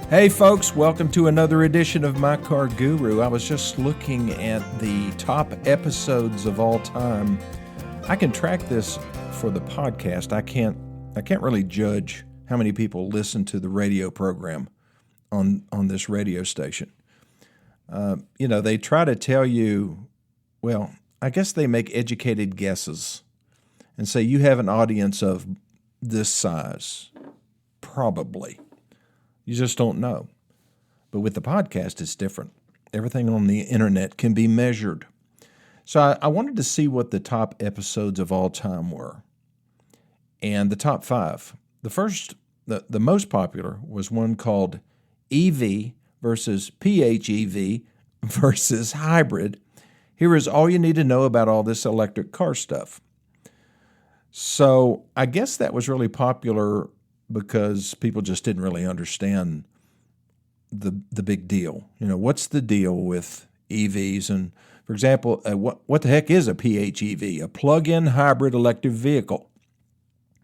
Hey folks, welcome to another edition of My Car Guru. I was just looking at the top episodes of all time. I can track this for the podcast. I can't really judge how many people listen to the radio program on this radio station. They try to tell you, well, I guess they make educated guesses and say you have an audience of this size. Probably. You just don't know. But with the podcast, it's different. Everything on the internet can be measured. So I wanted to see what the top episodes of all time were. And the top 5. The first, the most popular was one called EV versus PHEV versus hybrid. Here is all you need to know about all this electric car stuff. So I guess that was really popular because people just didn't really understand the big deal. You know, what's the deal with EVs? And, for example, what the heck is a PHEV? A plug-in hybrid electric vehicle.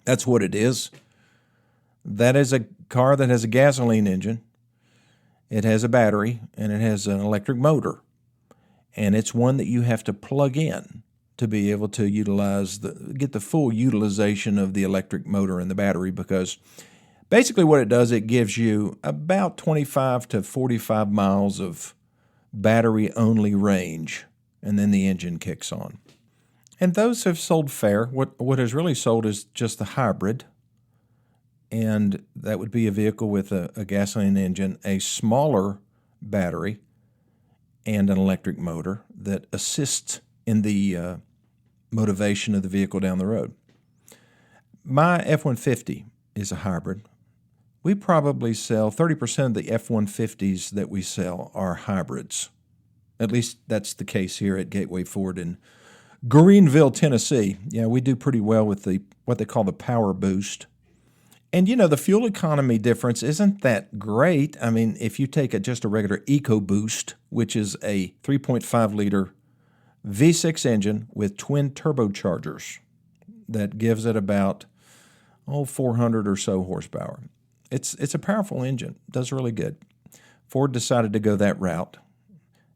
That's what it is. That is a car that has a gasoline engine. It has a battery, and it has an electric motor. And it's one that you have to plug in to be able to get the full utilization of the electric motor and the battery, because basically what it does, it gives you about 25 to 45 miles of battery-only range, and then the engine kicks on. And those have sold fair. What has really sold is just the hybrid, and that would be a vehicle with a gasoline engine, a smaller battery, and an electric motor that assists in the motivation of the vehicle down the road. My F-150 is a hybrid. We probably sell 30% of the F-150s that we sell are hybrids. At least that's the case here at Gateway Ford in Greenville, Tennessee. Yeah, we do pretty well with what they call the Power Boost. And, the fuel economy difference isn't that great. I mean, if you take just a regular EcoBoost, which is a 3.5-liter V6 engine with twin turbochargers that gives it about 400 or so horsepower. It's a powerful engine. Does really good. Ford decided to go that route,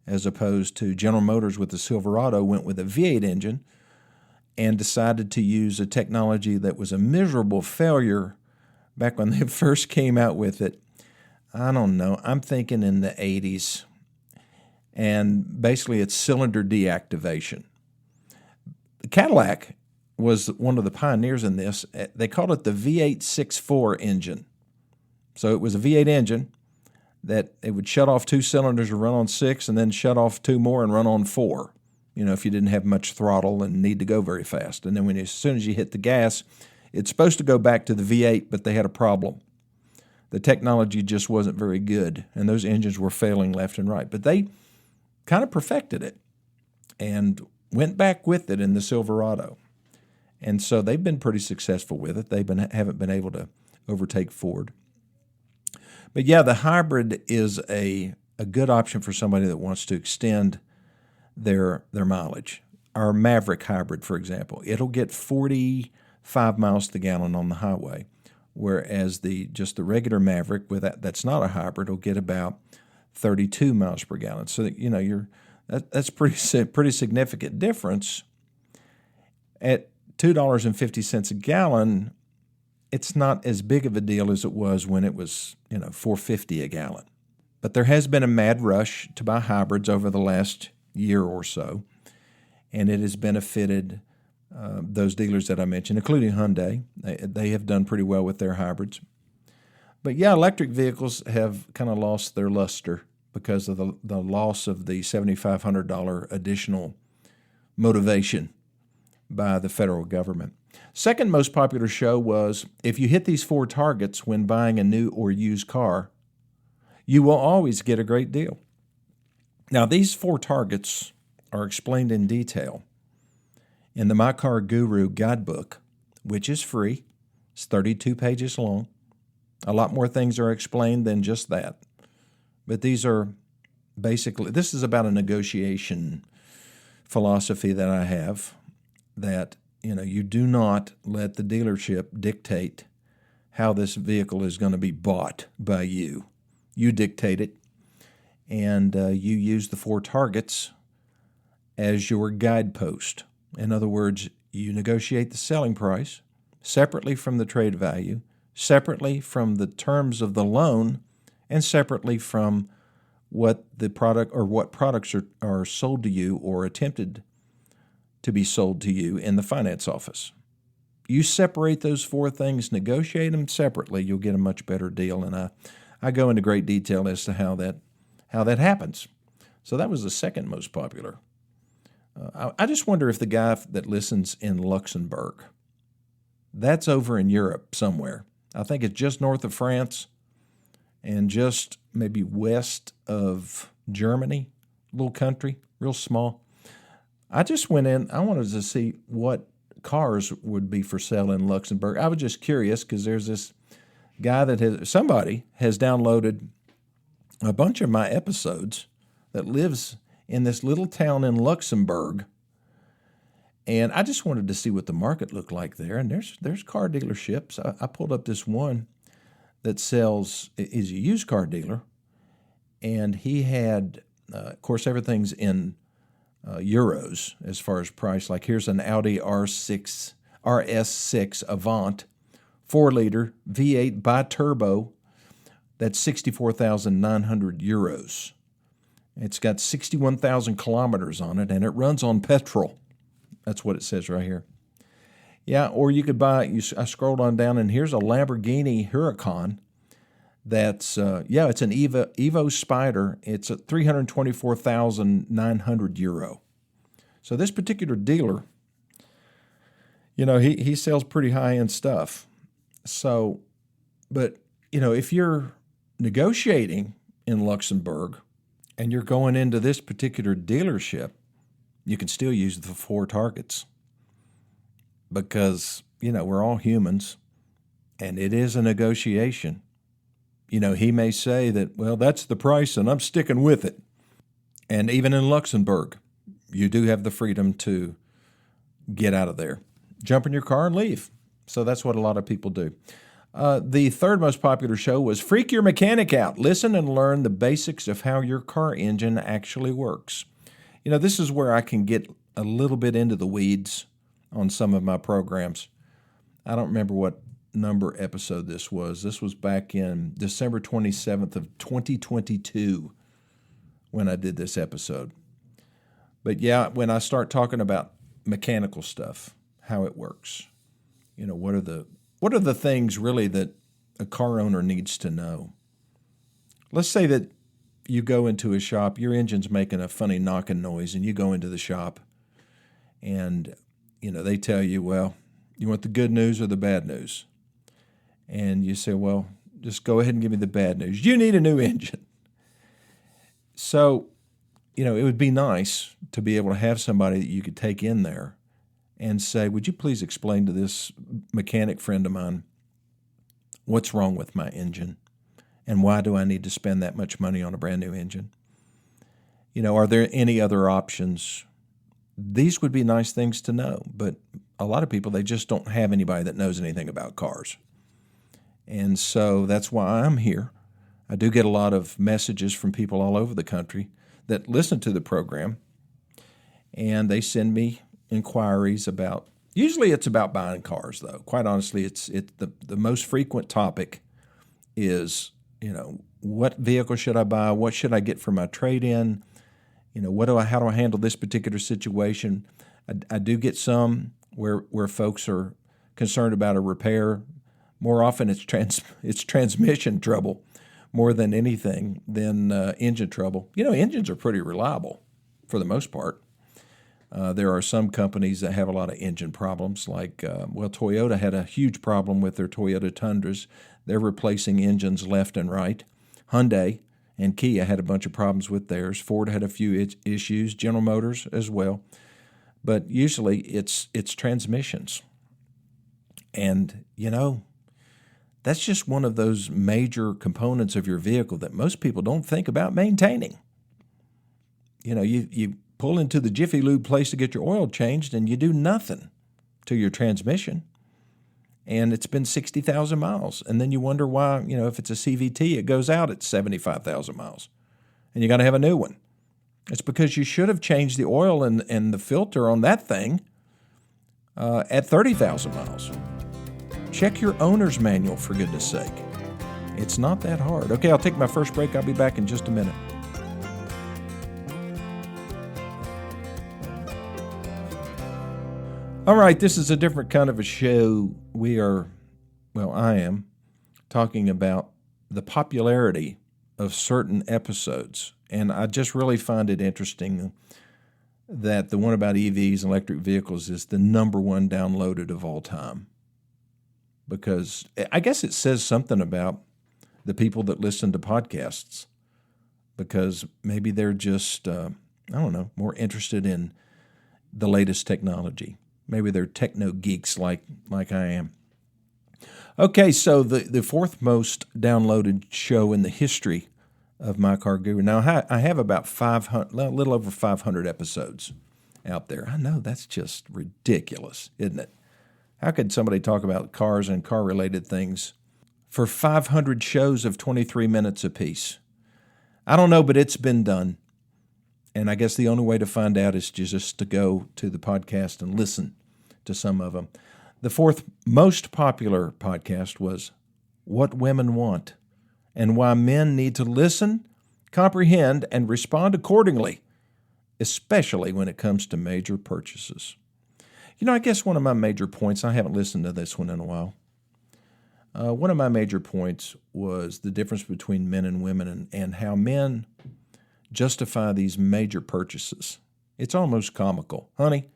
as opposed to General Motors with the Silverado went with a V8 engine and decided to use a technology that was a miserable failure back when they first came out with it. I don't know. I'm thinking in the 80s. And basically it's cylinder deactivation. Cadillac was one of the pioneers in this. They called it the V8 6.4 engine. So it was a V8 engine that it would shut off 2 cylinders and run on 6, and then shut off 2 more and run on 4, if you didn't have much throttle and need to go very fast. And then as soon as you hit the gas, it's supposed to go back to the V8, but they had a problem. The technology just wasn't very good, and those engines were failing left and right. But they kind of perfected it and went back with it in the Silverado. And so they've been pretty successful with it. They haven't been able to overtake Ford. But yeah, the hybrid is a good option for somebody that wants to extend their mileage. Our Maverick hybrid, for example, it'll get 45 miles to the gallon on the highway, whereas just the regular Maverick that's not a hybrid will get about 32 miles per gallon. So that's pretty significant difference. At $2.50 a gallon, it's not as big of a deal as it was when it was $4.50 a gallon. But there has been a mad rush to buy hybrids over the last year or so, and it has benefited those dealers that I mentioned, including Hyundai. They have done pretty well with their hybrids. But yeah, electric vehicles have kind of lost their luster because of the loss of the $7,500 additional motivation by the federal government. Second most popular show was, if you hit these 4 targets when buying a new or used car, you will always get a great deal. Now, these 4 targets are explained in detail in the My Car Guru guidebook, which is free. It's 32 pages long. A lot more things are explained than just that. But these are basically, this is about a negotiation philosophy that I have, that you do not let the dealership dictate how this vehicle is going to be bought by you. You dictate it, and you use the 4 targets as your guidepost. In other words, you negotiate the selling price separately from the trade value, separately from the terms of the loan, and separately from what the product or what products are sold to you or attempted to be sold to you in the finance office. You separate those 4 things, negotiate them separately, you'll get a much better deal. And I go into great detail as to how that happens. So that was the second most popular. I just wonder if the guy that listens in Luxembourg, that's over in Europe somewhere. I think it's just north of France and just maybe west of Germany, little country, real small. I just went in, I wanted to see what cars would be for sale in Luxembourg. I was just curious because there's this guy somebody has downloaded a bunch of my episodes that lives in this little town in Luxembourg. And I just wanted to see what the market looked like there. And there's car dealerships. I pulled up this one that is a used car dealer. And he had, of course, everything's in euros as far as price. Like here's an Audi RS6 Avant, 4-liter V8 bi-turbo. That's 64,900 euros. It's got 61,000 kilometers on it, and it runs on petrol. That's what it says right here. Yeah, or you could buy, I scrolled on down, and here's a Lamborghini Huracan. That's, it's an Evo Spider. It's at 324,900 euro. So this particular dealer, he sells pretty high-end stuff. So, but, if you're negotiating in Luxembourg and you're going into this particular dealership, you can still use the 4 targets because, we're all humans and it is a negotiation. He may say that, well, that's the price and I'm sticking with it. And even in Luxembourg, you do have the freedom to get out of there, jump in your car and leave. So that's what a lot of people do. The third most popular show was Freak Your Mechanic Out. Listen and learn the basics of how your car engine actually works. This is where I can get a little bit into the weeds on some of my programs. I don't remember what number episode this was. This was back in December 27th of 2022 when I did this episode. But yeah, when I start talking about mechanical stuff, how it works, what are the things really that a car owner needs to know? Let's say that you go into a shop, your engine's making a funny knocking noise, and you go into the shop and, they tell you, well, you want the good news or the bad news? And you say, well, just go ahead and give me the bad news. You need a new engine. So, it would be nice to be able to have somebody that you could take in there and say, would you please explain to this mechanic friend of mine what's wrong with my engine and why do I need to spend that much money on a brand new engine? Are there any other options? These would be nice things to know, but a lot of people, they just don't have anybody that knows anything about cars. And so that's why I'm here. I do get a lot of messages from people all over the country that listen to the program, and they send me inquiries about, usually it's about buying cars, though. Quite honestly, it's the most frequent topic is, what vehicle should I buy? What should I get for my trade-in? How do I handle this particular situation? I do get some where folks are concerned about a repair. More often it's transmission trouble more than anything than engine trouble. Engines are pretty reliable for the most part. There are some companies that have a lot of engine problems, like, Toyota had a huge problem with their Toyota Tundras. They're replacing engines left and right. Hyundai and Kia had a bunch of problems with theirs. Ford had a few issues, General Motors as well. But usually it's transmissions. And, that's just one of those major components of your vehicle that most people don't think about maintaining. You pull into the Jiffy Lube place to get your oil changed and you do nothing to your transmission. and it's been 60,000 miles. And then you wonder why, if it's a CVT, it goes out at 75,000 miles, and you got to have a new one. It's because you should have changed the oil and the filter on that thing at 30,000 miles. Check your owner's manual, for goodness sake. It's not that hard. Okay, I'll take my first break. I'll be back in just a minute. All right, this is a different kind of a show. I am talking about the popularity of certain episodes. And I just really find it interesting that the one about EVs and electric vehicles is the number one downloaded of all time. Because I guess it says something about the people that listen to podcasts, because maybe they're just, more interested in the latest technology. Maybe they're techno geeks like I am. Okay, so the fourth most downloaded show in the history of My Car Guru. Now, I have about a little over 500 episodes out there. I know, that's just ridiculous, isn't it? How could somebody talk about cars and car-related things for 500 shows of 23 minutes apiece? I don't know, but it's been done. And I guess the only way to find out is just to go to the podcast and listen to some of them. The fourth most popular podcast was What Women Want, and why men need to listen, comprehend, and respond accordingly, especially when it comes to major purchases. I guess one of my major points, I haven't listened to this one in a while, one of my major points was the difference between men and women and how men justify these major purchases. It's almost comical. Honey,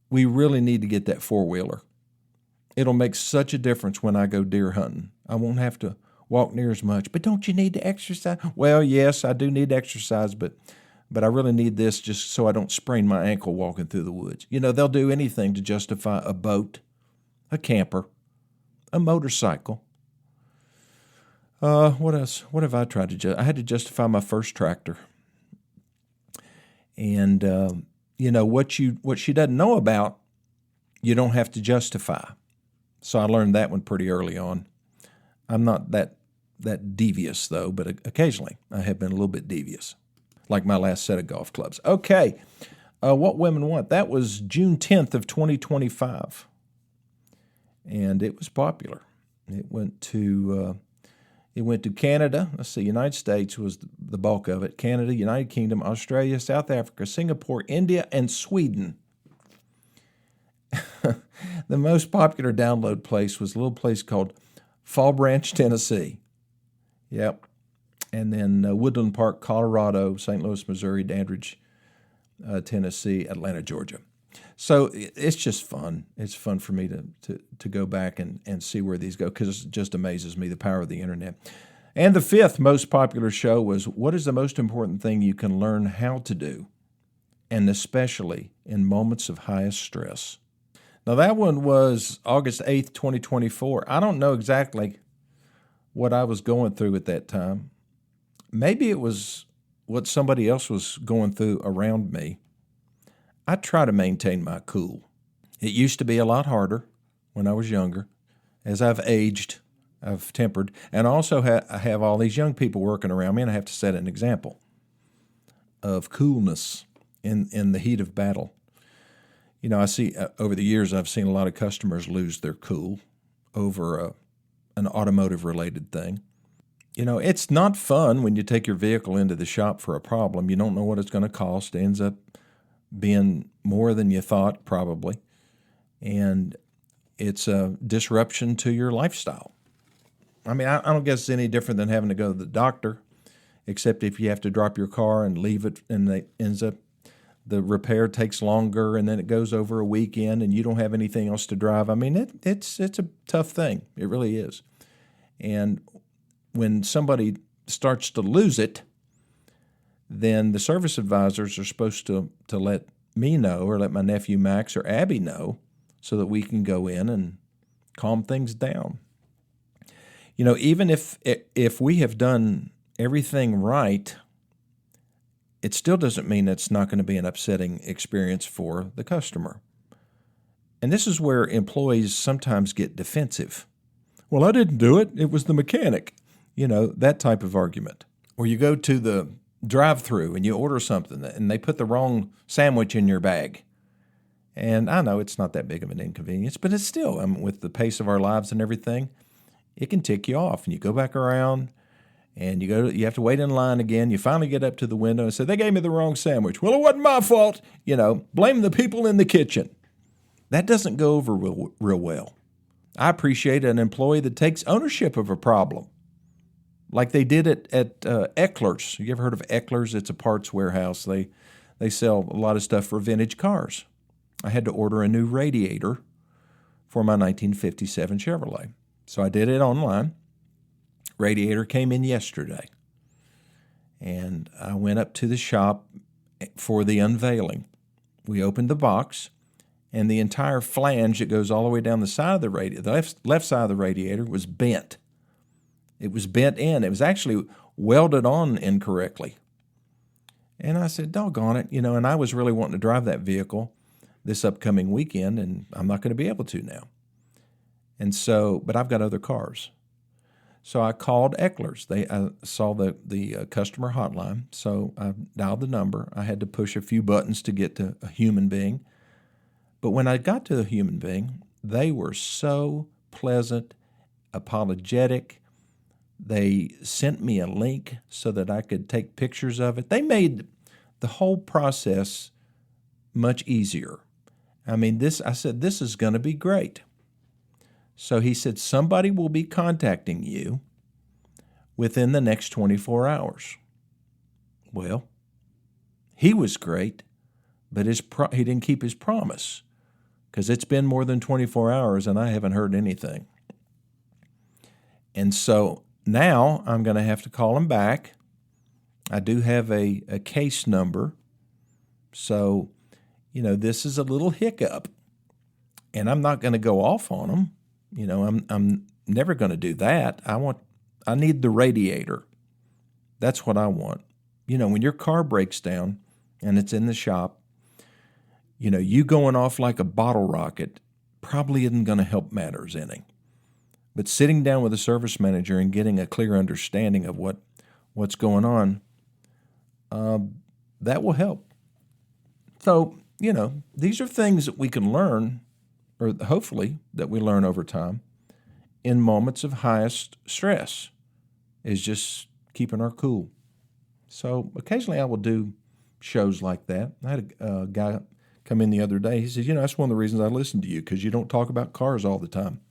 we really need to get that four-wheeler. It'll make such a difference when I go deer hunting. I won't have to walk near as much. But don't you need to exercise? Well, yes, I do need exercise, but I really need this just so I don't sprain my ankle walking through the woods. They'll do anything to justify a boat, a camper, a motorcycle. What else? What have I tried to justify? I had to justify my first tractor. And, what she doesn't know about, you don't have to justify. So I learned that one pretty early on. I'm not that devious, though, but occasionally I have been a little bit devious, like my last set of golf clubs. Okay, What Women Want. That was June 10th of 2025, and it was popular. It went to Canada. Let's see, United States was the bulk of it. Canada, United Kingdom, Australia, South Africa, Singapore, India, and Sweden. The most popular download place was a little place called Fall Branch, Tennessee. Yep. And then Woodland Park, Colorado, St. Louis, Missouri, Dandridge, Tennessee, Atlanta, Georgia. So it's just fun. It's fun for me to go back and see where these go, because it just amazes me, the power of the internet. And the fifth most popular show was, what is the most important thing you can learn how to do, and especially in moments of highest stress? Now, that one was August 8th, 2024. I don't know exactly what I was going through at that time. Maybe it was what somebody else was going through around me. I try to maintain my cool. It used to be a lot harder when I was younger. As I've aged, I've tempered. And also I have all these young people working around me, and I have to set an example of coolness in the heat of battle. I see over the years, I've seen a lot of customers lose their cool over an automotive-related thing. It's not fun when you take your vehicle into the shop for a problem. You don't know what it's going to cost. It ends up being more than you thought, probably. And it's a disruption to your lifestyle. I mean, I don't guess it's any different than having to go to the doctor, except if you have to drop your car and leave it, and it ends up the repair takes longer, and then it goes over a weekend, and you don't have anything else to drive. I mean, it's a tough thing. It really is. And when somebody starts to lose it, then the service advisors are supposed to let me know, or let my nephew Max or Abby know, so that we can go in and calm things down. Even if we have done everything right, it still doesn't mean it's not going to be an upsetting experience for the customer. And this is where employees sometimes get defensive. Well, I didn't do it. It was the mechanic. That type of argument. Or you go to the drive-through and you order something and they put the wrong sandwich in your bag. And I know it's not that big of an inconvenience, but it's still, with the pace of our lives and everything, it can tick you off. And you go back around and you have to wait in line again. You finally get up to the window and say, they gave me the wrong sandwich. Well, it wasn't my fault. Blame the people in the kitchen. That doesn't go over real well. I appreciate an employee that takes ownership of a problem, like they did at Eckler's. You ever heard of Eckler's? It's a parts warehouse. They sell a lot of stuff for vintage cars. I had to order a new radiator for my 1957 Chevrolet. So I did it online. Radiator came in yesterday. And I went up to the shop for the unveiling. We opened the box, and the entire flange that goes all the way down the side of the radiator, the left side of the radiator, was bent. It was bent in. It was actually welded on incorrectly. And I said, doggone it, and I was really wanting to drive that vehicle this upcoming weekend, and I'm not going to be able to now. And so, but I've got other cars. So I called Eckler's. I saw the customer hotline, so I dialed the number. I had to push a few buttons to get to a human being. But when I got to the human being, they were so pleasant, apologetic. They sent me a link so that I could take pictures of it. They made the whole process much easier. I said, this is going to be great. So he said, somebody will be contacting you within the next 24 hours. Well, he was great, but he didn't keep his promise, because it's been more than 24 hours and I haven't heard anything. And so now I'm going to have to call him back. I do have a case number. So, this is a little hiccup, and I'm not going to go off on them. I'm never going to do that. I need the radiator. That's what I want. When your car breaks down and it's in the shop, you going off like a bottle rocket probably isn't going to help matters any. But sitting down with a service manager and getting a clear understanding of what's going on, that will help. So, these are things that we can learn, or hopefully that we learn over time, in moments of highest stress, is just keeping our cool. So occasionally I will do shows like that. I had a guy come in the other day. He said, that's one of the reasons I listen to you, because you don't talk about cars all the time.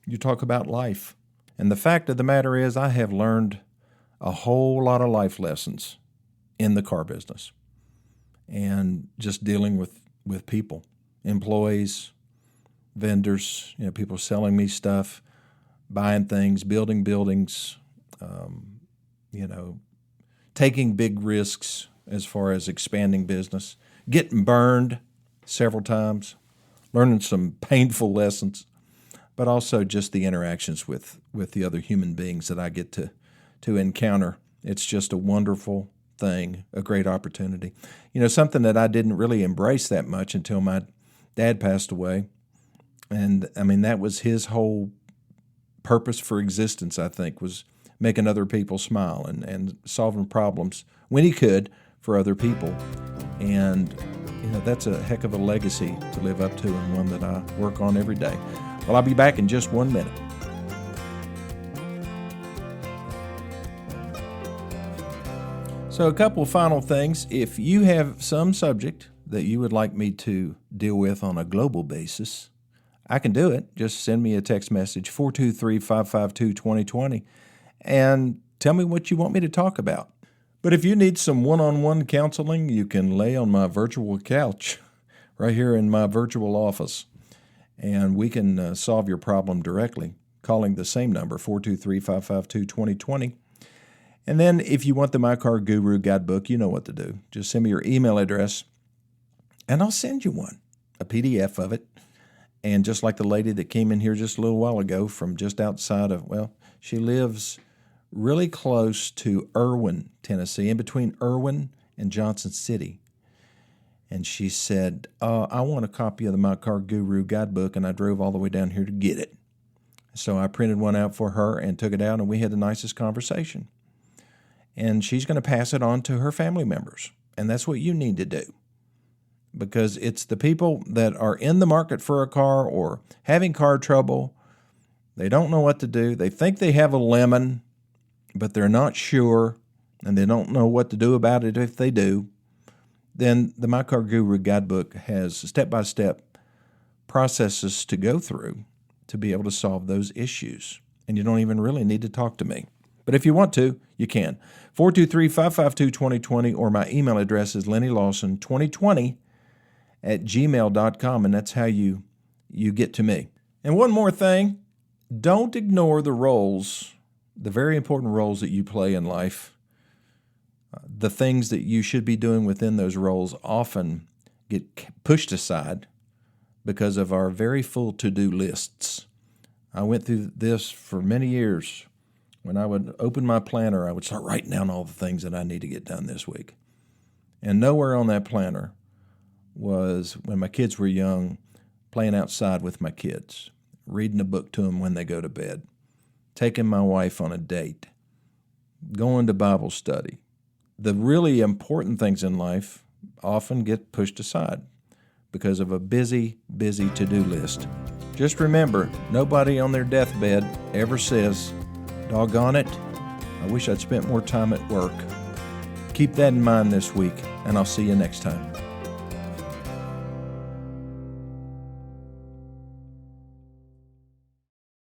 You talk about life. And the fact of the matter is, I have learned a whole lot of life lessons in the car business, and just dealing with people, employees, vendors, people selling me stuff, buying things, building buildings, taking big risks as far as expanding business, getting burned several times, learning some painful lessons, but also just the interactions with the other human beings that I get to encounter. It's just a wonderful thing, a great opportunity. Something that I didn't really embrace that much until my dad passed away. And that was his whole purpose for existence, I think, was making other people smile and solving problems when he could for other people. And, that's a heck of a legacy to live up to, and one that I work on every day. Well, I'll be back in just 1 minute. So a couple final things. If you have some subject that you would like me to deal with on a global basis, I can do it. Just send me a text message, 423-552-2020, and tell me what you want me to talk about. But if you need some one-on-one counseling, you can lay on my virtual couch right here in my virtual office, and we can solve your problem directly, calling the same number, 423-552-2020. And then if you want the My Car Guru guidebook, you know what to do. Just send me your email address, and I'll send you one, a PDF of it. And just like the lady that came in here just a little while ago from just outside of, she lives really close to Erwin, Tennessee, in between Erwin and Johnson City. And she said, I want a copy of the My Car Guru guidebook, and I drove all the way down here to get it. So I printed one out for her and took it out, and we had the nicest conversation. And she's going to pass it on to her family members. And that's what you need to do. Because it's the people that are in the market for a car or having car trouble. They don't know what to do. They think they have a lemon, but they're not sure, and they don't know what to do about it if they do. Then the My Car Guru guidebook has step-by-step processes to go through to be able to solve those issues. And you don't even really need to talk to me. But if you want to, you can. 423-552-2020, or my email address is lennylawson2020@gmail.com, and that's how you get to me. And one more thing, don't ignore the roles, the very important roles that you play in life. The things that you should be doing within those roles often get pushed aside because of our very full to-do lists. I went through this for many years. When I would open my planner, I would start writing down all the things that I need to get done this week. And nowhere on that planner was, when my kids were young, playing outside with my kids, reading a book to them when they go to bed, taking my wife on a date, going to Bible study. The really important things in life often get pushed aside because of a busy to-do list. Just remember, nobody on their deathbed ever says, "Doggone it, I wish I'd spent more time at work." Keep that in mind this week, and I'll see you next time.